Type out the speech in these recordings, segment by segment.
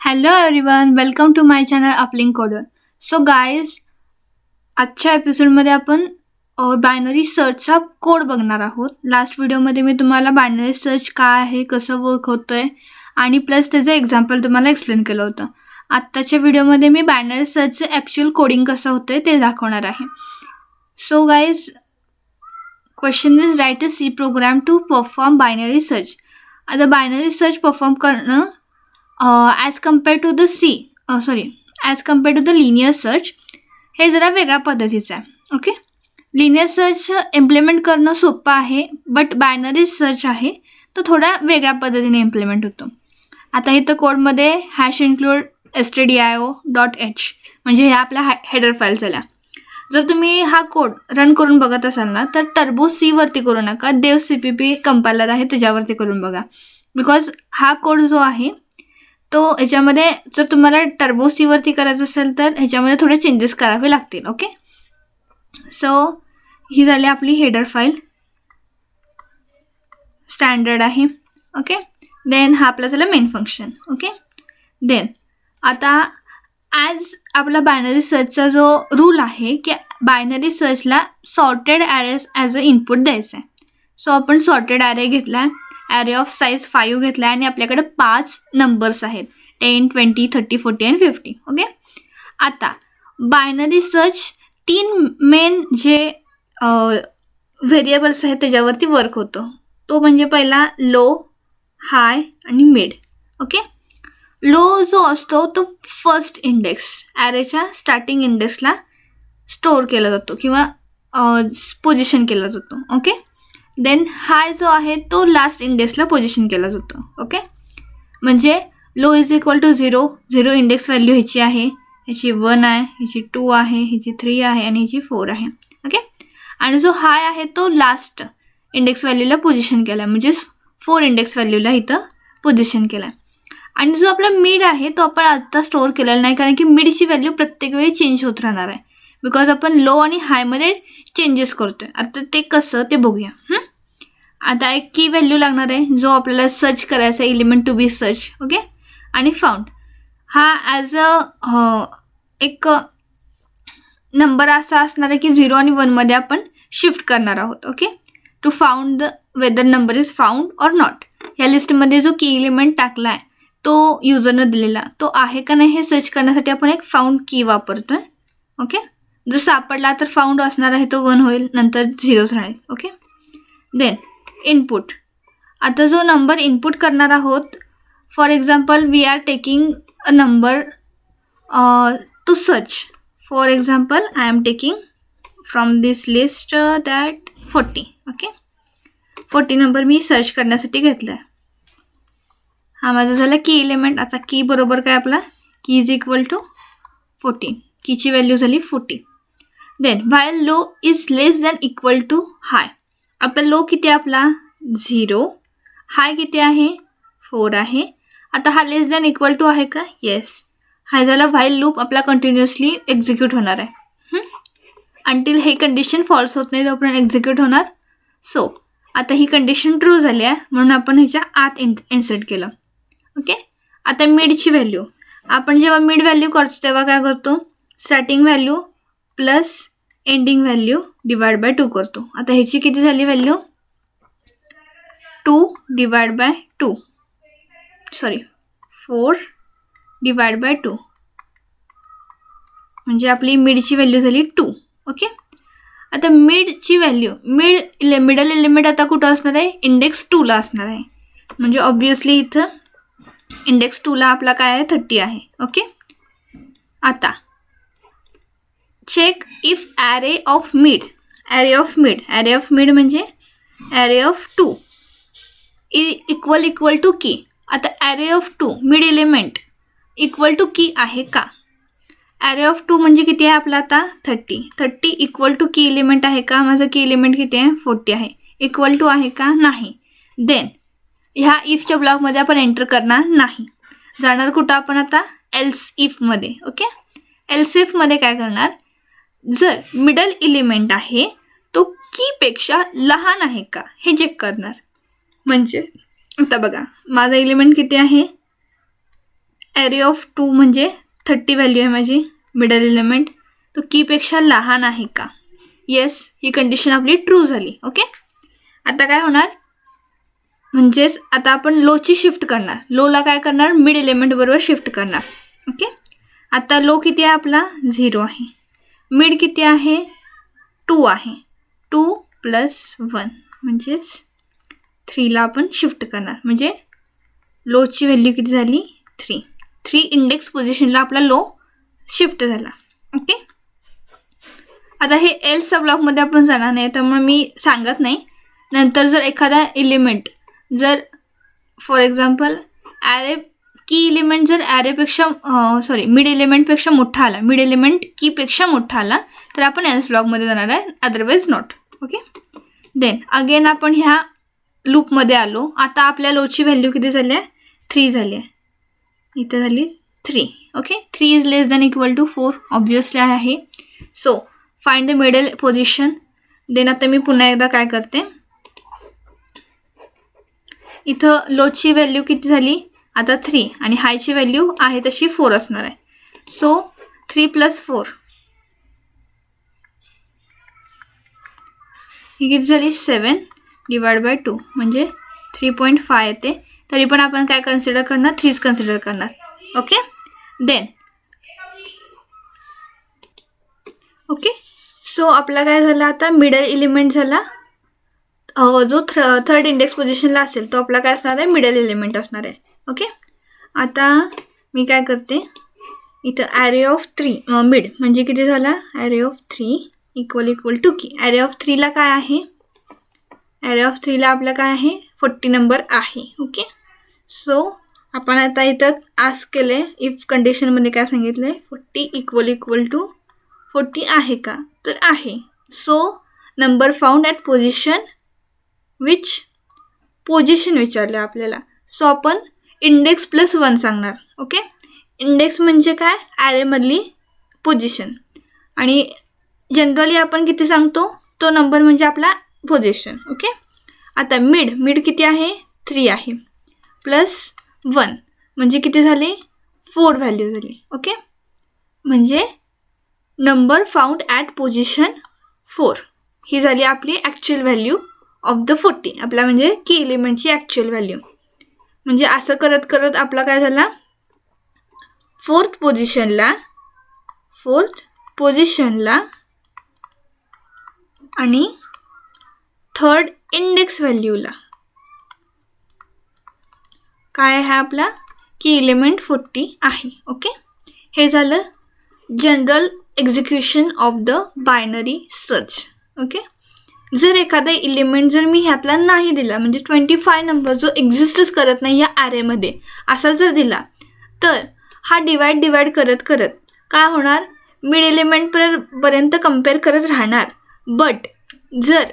Hello everyone, welcome to my channel uplink coder. So guys, आजच्या एपिसोडमध्ये आपण binary सर्चचा code बघणार आहोत. लास्ट व्हिडिओमध्ये मी तुम्हाला बायनरी सर्च काय आहे, कसं वर्क होतं आहे आणि प्लस त्याचं एक्झाम्पल तुम्हाला एक्सप्लेन केलं होतं. आत्ताच्या व्हिडिओमध्ये मी बायनरी सर्चचं ॲक्च्युअल कोडिंग कसं होतं आहे ते दाखवणार आहे. So guys, question is write a C program to perform binary search. आता बायनरी सर्च परफॉर्म करणं as compare to the as compare to the linear search हे जरा वेगळ्या पद्धतीचं आहे. ओके, लिनियर सर्च इम्प्लिमेंट करणं सोपं आहे, बट बायनरी सर्च आहे तो थोडा वेगळ्या पद्धतीने इम्प्लिमेंट होतो. आता इथं कोडमध्ये हॅश इन्क्लूड stdio.h म्हणजे ह्या आपल्या हेडर फाईल झाल्या. जर तुम्ही हा कोड रन करून बघत असाल ना, तर टर्बो सीवरती करू नका, देव CPP कंपायलर आहे त्याच्यावरती करून बघा. बिकॉज हा कोड जो आहे तो ह्याच्यामध्ये जर तुम्हाला टर्बो सीवरती करायचं असेल तर ह्याच्यामध्ये थोडे चेंजेस करावे लागतील. ओके, सो ही झाली आपली हेडर फाईल, स्टँडर्ड आहे. ओके, देन हा आपला झाला मेन फंक्शन. ओके, देन आता ॲज आपला बायनरी सर्चचा जो रूल आहे की बायनरी सर्चला sorted arrays as a input द्यायचं आहे. सो आपण सॉर्टेड ॲरे घेतला आहे, ॲरे ऑफ साईज 5 घेतला आहे आणि आपल्याकडे 5 नंबर्स आहेत, 10, 20, 30, 40 आणि 50. ओके, आता बायनरी सर्च 3 मेन जे व्हेरिएबल्स आहेत त्याच्यावरती वर्क होतो. तो म्हणजे पहिला लो, हाय आणि मिड. ओके, लो जो असतो तो फर्स्ट इंडेक्स ॲरेच्या स्टार्टिंग इंडेक्सला स्टोअर केला जातो किंवा पोझिशन केला जातो. ओके, देन हाय जो आहे तो लास्ट इंडेक्सला पोझिशन केला जातो. ओके, म्हणजे low is equal to 0, 0 index value ह्याची आहे, ह्याची 1 आहे, ह्याची 2 आहे, ह्याची 3 आहे आणि ह्याची 4 आहे. ओके, आणि जो हाय आहे तो लास्ट इंडेक्स व्हॅल्यूला पोझिशन केला आहे, म्हणजे 4 इंडेक्स व्हॅल्यूला इथं पोझिशन केला आहे. आणि जो आपला मिड आहे तो आपण आत्ता स्टोअर केलेला नाही, कारण की मिडची व्हॅल्यू प्रत्येक वेळी चेंज होत राहणार आहे, बिकॉज आपण लो आणि हायमध्ये चेंजेस करतो आहे. आता ते कसं ते बघूया. आता एक की व्हॅल्यू लागणार आहे जो आपल्याला सर्च करायचा आहे, element to be search. Okay, आणि फाउंड हा ॲज अ एक नंबर असा असणार आहे की 0 आणि 1मध्ये आपण शिफ्ट करणार आहोत. Okay, to found the whether number is found or not. ह्या लिस्टमध्ये जो की एलिमेंट टाकला आहे तो युजरनं दिलेला तो आहे का नाही हे सर्च करण्यासाठी आपण एक फाउंड की वापरतो आहे. ओके, जर सापडला तर फाउंड असणार आहे तो 1 होईल, नंतर 0 राहील. Okay, then input. आता जो नंबर इनपुट करणार आहोत, for example we are taking a number to search. For example I am taking from this list that 40. Okay, 40 number मी सर्च करण्यासाठी घेतला आहे. हा माझा झाला की एलिमेंट. आता की बरोबर काय आपला की इज इक्वल टू 14, कीची व्हॅल्यू झाली 40. Then while low is less than equal to high. आता लो किती आहे आपला 0, हाय किती आहे 4 आहे. आता हा लेस दॅन इक्वल टू आहे का, येस. हा झाला व्हाईल लूप आपला कंटिन्युअसली एक्झिक्यूट होणार आहे अंटील हे कंडिशन फॉल्स होत नाही तोपर्यंत एक्झिक्यूट होणार. सो आता ही कंडिशन ट्रू झाली आहे म्हणून आपण ह्याच्या आत इन्सर्ट केलं. ओके, आता मिडची व्हॅल्यू आपण जेव्हा मिड व्हॅल्यू करतो तेव्हा काय करतो, starting value plus ending value divide by 2 करतो. आता ह्याची किती झाली value 2 divide by 2, 4 divide by 2 म्हणजे आपली मिडची व्हॅल्यू झाली 2. ओके, आता मिडची व्हॅल्यू मिडल एलिमेंट आता कुठं असणार आहे, इंडेक्स 2ला असणार आहे, म्हणजे ऑब्वियसली इथं इंडेक्स 2ला आपला काय आहे 30 आहे. ओके, आता check if array of mid म्हणजे array of 2 equal to key. आता array of 2 mid element equal to key आहे का. ॲरे ऑफ 2 म्हणजे किती आहे आपला आता 30 इक्वल टू की एलिमेंट आहे का. माझं की एलिमेंट किती आहे 40 आहे. इक्वल टू आहे का नाही. देन ह्या इफच्या ब्लॉकमध्ये आपण एंटर करणार नाही, जाणार कुठं आपण आता एल्स इफमध्ये. ओके, एल्स इफमध्ये काय करणार, जर मिडल एलिमेंट आहे तो कीपेक्षा लहान आहे का हे चेक करणार. म्हणजे आता बघा माझा एलिमेंट किती आहे ॲरे ऑफ 2 म्हणजे 30 व्हॅल्यू आहे माझी मिडल एलिमेंट, तो कीपेक्षा लहान आहे का? येस, ही कंडिशन आपली ट्रू झाली. ओके, आता काय होणार, म्हणजेच आता आपण लोची शिफ्ट करणार. लोला काय करणार, मिड एलिमेंट बरोबर शिफ्ट करणार. ओके, आता लो किती आहे आपला 0 आहे, मिड किती आहे 2 आहे, 2 + 1 म्हणजेच 3ला आपण शिफ्ट करणार. म्हणजे लोची व्हॅल्यू किती झाली 3 इंडेक्स पोझिशनला आपला लो शिफ्ट झाला. ओके, आता हे एल्सच्या ब्लॉकमध्ये आपण जाणार नाही त्यामुळे मी सांगत नाही. नंतर जर एखादा एलिमेंट जर फॉर एक्झाम्पल ॲरे की एलिमेंट जर ॲरेपेक्षा मिड एलिमेंटपेक्षा मोठा आला, मिड एलिमेंट कीपेक्षा मोठा आला तर आपण एल्स ब्लॉकमध्ये जाणार आहे, otherwise not. Okay, then again आपण ह्या लूपमध्ये आलो. आता आपल्या लोची व्हॅल्यू किती झाली आहे 3 झाली आहे, इथं झाली 3. ओके, 3 <= 4 ऑब्वियसली आहे. So find the middle position. Then आता मी पुन्हा एकदा काय करते, इथं लोची व्हॅल्यू किती झाली आता 3 आणि हायची व्हॅल्यू आहे तशी 4 असणार आहे. सो 3 + 4 ही किती झाली 7/2 म्हणजे 3.5 येते. तरी पण आपण काय कन्सिडर करणार, 3च कन्सिडर करणार. ओके, देन ओके, सो आपला काय झाला आता मिडल एलिमेंट झाला, जो थर्ड इंडेक्स पोझिशनला असेल तो आपला काय असणार आहे मिडल एलिमेंट असणार आहे. ओके, आता मी काय करते, इथं ॲरे ऑफ 3 मिड म्हणजे किती झाला, ॲरे ऑफ 3 = की ॲरे ऑफ 3ला काय आहे, ॲरे ऑफ 3ला आपला काय आहे 40 नंबर आहे. ओके, सो आपण आता इथं आस्क केले, इफ कंडिशनमध्ये काय सांगितलं आहे 40 = 40 आहे का, तर आहे. So number found at position which position विचारलं आपल्याला. सो आपण इंडेक्स +1 सांगणार. ओके, इंडेक्स म्हणजे काय ॲरेमधली पोझिशन आणि जनरली आपण किती सांगतो तो नंबर म्हणजे आपला पोझिशन. ओके, आता मिड किती आहे 3 आहे +1 म्हणजे किती झाले 4 व्हॅल्यू झाली. ओके, म्हणजे नंबर फाउंड ॲट पोझिशन 4 ही झाली आपली ॲक्च्युअल व्हॅल्यू ऑफ द 40, आपला म्हणजे की एलिमेंटची ॲक्च्युअल व्हॅल्यू. म्हणजे असं करत करत आपला काय झाला फोर्थ पोझिशनला आणि थर्ड इंडेक्स व्हॅल्यूला काय आहे आपला की एलिमेंट 40 आहे. ओके, हे झालं general execution of the binary search. Okay, जर एखादा एलिमेंट जर मी ह्यातला नाही दिला म्हणजे 25 नंबर जो एक्झिस्टच करत नाही या ॲरेमध्ये असा जर दिला तर हा डिवाइड करत काय होणार मिड एलिमेंटपर्यंत कम्पेअर करत राहणार. बट जर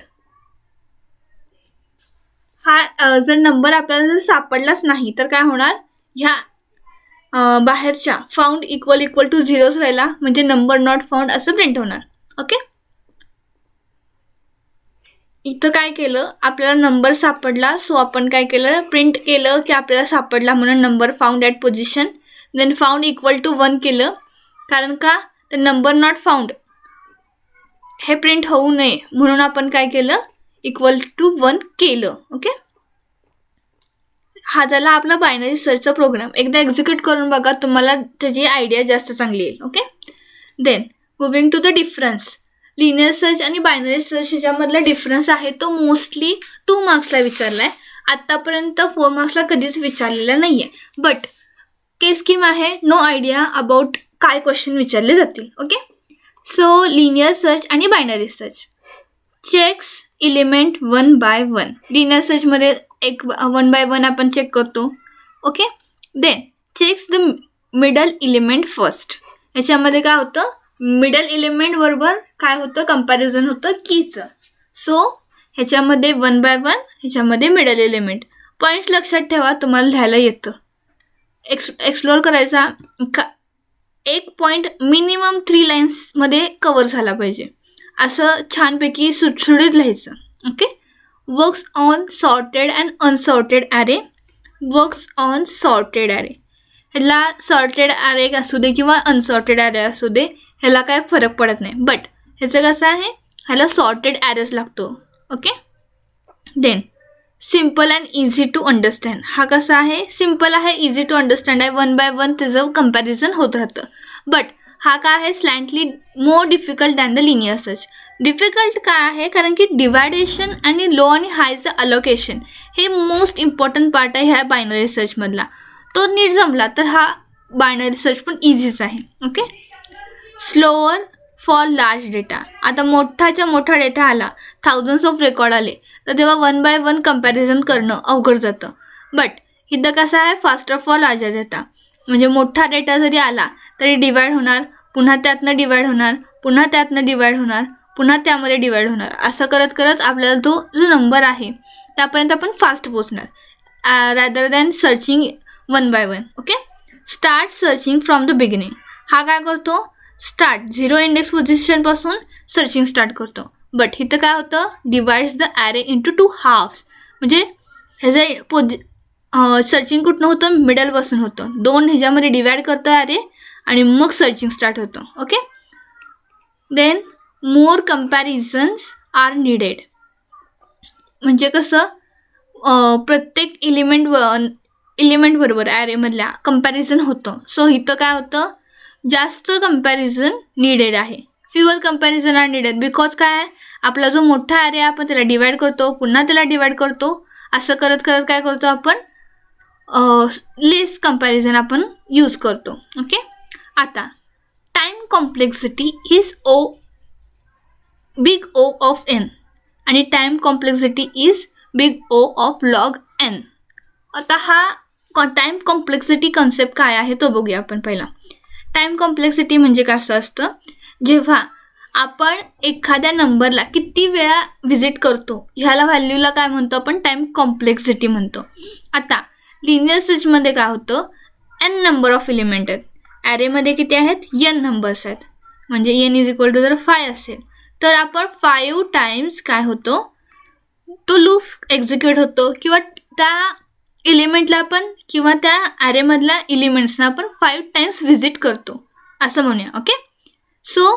जर नंबर आपल्याला जर सापडलाच नाही तर काय होणार, ह्या बाहेरच्या फाउंड = 0 राहिला म्हणजे नंबर नॉट फाउंड असं प्रिंट होणार. ओके, इथं काय केलं आपल्याला नंबर सापडला, सो आपण काय केलं प्रिंट केलं की आपल्याला सापडला म्हणून number found at position. Then found = 1 केलं, कारण का तर नंबर नॉट फाउंड हे प्रिंट होऊ नये म्हणून आपण काय केलं =1 केलं. ओके, हा झाला आपला बायनरी सर्चचा प्रोग्राम. एकदा एक्झिक्यूट करून बघा, तुम्हाला त्याची आयडिया जास्त चांगली येईल. Okay, then moving to the difference. Linear search आणि बायनरी सर्च ह्याच्यामधला डिफरन्स आहे तो मोस्टली 2 मार्क्सला विचारला आहे. आत्तापर्यंत 4 मार्क्सला कधीच विचारलेला नाही आहे. बट केस स्कीम आहे, नो आयडिया अबाउट काय क्वेश्चन विचारले जातील. ओके, सो लिनियर सर्च आणि binary search checks element 1 by 1. Linear सर्चमध्ये 1 by 1 आपण चेक करतो. Okay, then checks the middle element first. याच्यामध्ये काय होतं मिडल एलिमेंट बरोबर काय होतं कंपॅरिझन होतं कीचं. सो ह्याच्यामध्ये 1 by 1, ह्याच्यामध्ये मिडल एलिमेंट. पॉईंट्स लक्षात ठेवा, तुम्हाला लिहायला येतं. एक्सप्लोअर करायचा एक पॉईंट मिनिमम 3 लाईन्समध्ये कवर झाला पाहिजे, असं छानपैकी सुटसुटीत लिहायचं. Okay, works on sorted and unsorted array. Works on sorted array ह्याला सॉर्टेड ॲरे असू दे किंवा अनसॉर्टेड ॲरे असू दे, ह्याला काय फरक पडत नाही. बट ह्याचं कसं आहे, ह्याला सॉर्टेड ॲरेच लागतो. Okay. Then simple and easy to understand. हा कसा आहे, सिम्पल आहे, इझी टू अंडरस्टँड आहे. 1 by 1 त्याचं कम्पॅरिझन होत राहतं. बट हा काय आहे, slightly more difficult than the linear search. Difficult काय आहे, कारण की डिवायडेशन आणि लो आणि हायचं अलोकेशन हे मोस्ट इम्पॉर्टंट पार्ट आहे ह्या बायनरी सर्चमधला. तो नीट जमला तर हा बायनरी सर्च पण इझीच आहे. Okay. Slower for large data. आता मोठाच्या मोठा डेटा आला, थाउजंड्स ऑफ रेकॉर्ड आले, तर तेव्हा 1 by 1 कम्पॅरिझन करणं अवघड जातं. बट इथं कसं आहे, फास्टर फॉर लार्जर डेटा. म्हणजे मोठा डेटा जरी आला तरी डिवाइड होणार, पुन्हा त्यातनं डिवाइड होणार, पुन्हा त्यातनं डिवाइड होणार, पुन्हा त्यामध्ये डिवाइड होणार. असं करत करत आपल्याला तो जो नंबर आहे त्यापर्यंत आपण फास्ट पोचणार rather than searching 1 by 1. Okay. Start searching from the beginning. हा काय करतो, स्टार्ट 0 इंडेक्स पोझिशनपासून सर्चिंग स्टार्ट करतो. बट इथं काय होतं, divides the array into 2 halves. म्हणजे ह्याचं सर्चिंग कुठनं होतं, मिडलपासून होतं. 2 ह्याच्यामध्ये डिवाइड करतो ॲरे आणि मग सर्चिंग स्टार्ट होतं. ओके. देन मोर कम्पॅरिझन्स आर निडेड. म्हणजे कसं प्रत्येक इलिमेंट बरोबर ॲरेमधल्या कम्पॅरिझन होतं. सो इथं काय होतं, जास्त कम्पॅरिझन निडेड आहे. Fewer comparison are needed because काय आहे, आपला जो मोठा ॲरे आपण त्याला डिवाइड करतो, पुन्हा त्याला डिवाइड करतो, असं करत करत काय करतो आपण, लेस कम्पॅरिझन आपण यूज करतो. ओके. आता time complexity is big O of n आणि time complexity is big O of log n. आता हा टाईम कॉम्प्लेक्सिटी कन्सेप्ट काय आहे तो बघूया आपण पहिला. टाईम कॉम्प्लेक्सिटी म्हणजे कसं असतं, जेव्हा आपण एखाद्या नंबरला किती वेळा व्हिजिट करतो ह्याला व्हॅल्यूला काय म्हणतो आपण, टाईम कॉम्प्लेक्सिटी म्हणतो. आता लिनियर सर्चमध्ये काय होतं, n नंबर ऑफ एलिमेंट आहेत, ॲरेमध्ये किती आहेत, n नंबर्स आहेत, म्हणजे n इज इक्वल टू जर 5 असेल तर आपण 5 टाइम्स काय होतो, तो लूप एक्झिक्यूट होतो, किंवा त्या एलिमेंटला आपण किंवा त्या ॲरेमधल्या एलिमेंट्सना आपण 5 टाइम्स व्हिजिट करतो असं म्हणूया. ओके. सो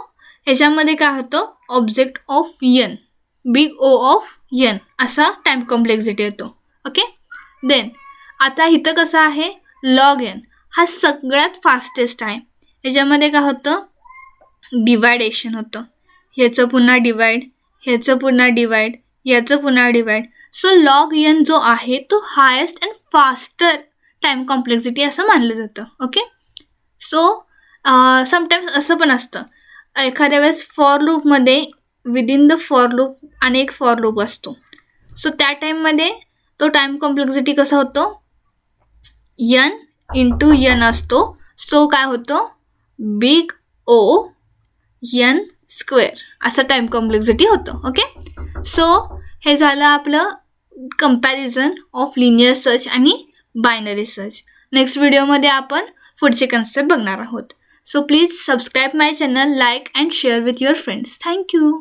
ह्याच्यामध्ये काय होतं, object of n, big O of n असा टाईम कॉम्प्लेक्सिटी येतो. ओके. देन आता इथं कसं आहे, log n हा सगळ्यात फास्टेस्ट आहे. ह्याच्यामध्ये काय होतं, डिवायडेशन होतं, ह्याचं पुन्हा डिवाइड, ह्याचं पुन्हा डिवाइड, याचं पुन्हा डिवाइड. सो log n जो आहे तो highest and faster time complexity असं मानलं जातं. ओके. सो समटाईम्स असं पण असतं, एखाद्या वेळेस फॉर लूपमध्ये विदिन द फॉर लूप आणि एक फॉर लूप असतो. सो त्या टाईममध्ये तो टाईम कॉम्प्लेक्सिटी कसा होतो, n इंटू n असतो. सो काय होतं, बिग O n स्क्वेअर असं टाईम कॉम्प्लेक्सिटी होतं. ओके. सो हे झालं आपलं कम्पॅरिझन ऑफ लिनियर सर्च आणि बायनरी सर्च. नेक्स्ट व्हिडिओमध्ये आपण पुढचे कन्सेप्ट बघणार आहोत. So please subscribe my channel, like and share with your friends. Thank you.